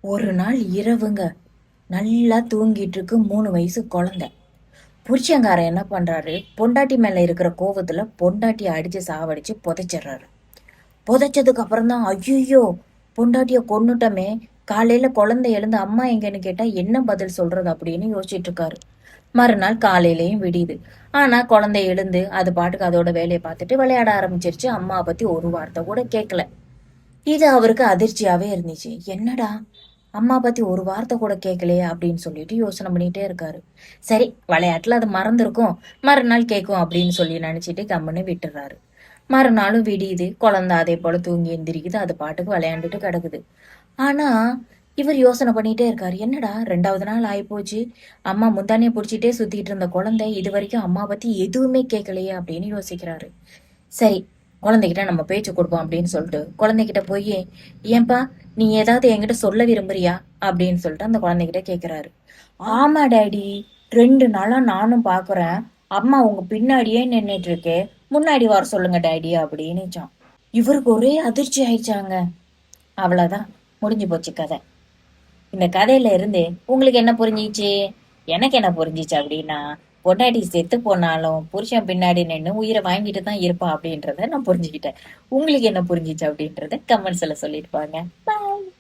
ஒரு நாள் இரவுங்க, நல்லா தூங்கிட்டு இருக்கு 3 வயசு குழந்தை. புருஷங்காரன் என்ன பண்றாரு, பொண்டாட்டி மேல இருக்கிற கோவத்துல பொண்டாட்டிய அடிச்சு சாவடிச்சு புதைச்சிடுறாரு. புதைச்சதுக்கு அப்புறம் தான் ஐயோ பொண்டாட்டிய கொன்னுட்டமே, காலையில குழந்தை எழுந்து அம்மா எங்கன்னு கேட்டா என்ன பதில் சொல்றது அப்படின்னு யோசிச்சுட்டு இருக்காரு. மறுநாள் காலையிலயும் விடியுது. ஆனா குழந்தை எழுந்து அது பாட்டுக்கு அதோட வேலையை பார்த்துட்டு விளையாட ஆரம்பிச்சிருச்சு. அம்மா பத்தி ஒரு வார்த்தை கூட கேட்கல. இது அவருக்கு அதிர்ச்சியாவே இருந்துச்சு. என்னடா அம்மா பத்தி ஒரு வார்த்தை கூட கேட்கலையே அப்படின்னு சொல்லிட்டு யோசனை பண்ணிட்டே இருக்காரு. சரி, விளையாட்டுல அது மறந்துருக்கும், மறுநாள் கேட்கும் அப்படின்னு சொல்லி நினைச்சிட்டு கம்முன்னு விட்டுறாரு. மறுநாளும் விடியுது. குழந்தை அதே போல தூங்கி எந்திரிக்குது. அது பாட்டுக்கு விளையாண்டுட்டு கிடக்குது. ஆனா இவர் யோசனை பண்ணிட்டே இருக்காரு. என்னடா 2வது நாள் ஆயிப்போச்சு, அம்மா முந்தானைய புடிச்சிட்டே சுத்திட்டு இருந்த குழந்தை இது வரைக்கும் அம்மா பத்தி எதுவுமே கேட்கலையே அப்படின்னு யோசிக்கிறாரு. சரி, குழந்தைகிட்ட நம்ம பேச்சு கொடுப்போம் அப்படின்னு சொல்லிட்டு குழந்தைகிட்ட போய், ஏன்பா நீ ஏதாவது என்கிட்ட சொல்ல விரும்புறியா அப்படின்னு சொல்லிட்டு அந்த குழந்தைகிட்ட கேக்குறாரு. ஆமா டாடி, 2 நாளா நானும் பாக்குறேன், அம்மா உங்க பின்னாடியே நின்னுட்டு இருக்கே, முன்னாடி வர சொல்லுங்க டாடி அப்படின்னுச்சான். இவருக்கு ஒரே அதிர்ச்சி ஆயிடுச்சாங்க. அவ்வளவுதான், முடிஞ்சு போச்சு கதை. இந்த கதையில இருந்து உங்களுக்கு என்ன புரிஞ்சிச்சு? எனக்கு என்ன புரிஞ்சிச்சு அப்படின்னா, பொண்டாட்டி செத்து போனாலும் புருஷன் பின்னாடி நின்று உயிரை வாங்கிட்டு தான் இருப்பா அப்படின்றத நான் புரிஞ்சுக்கிட்டேன். உங்களுக்கு என்ன புரிஞ்சிச்சு அப்படின்றத கமெண்ட்ஸ்ல சொல்லிட்டு பாருங்க. பாய்.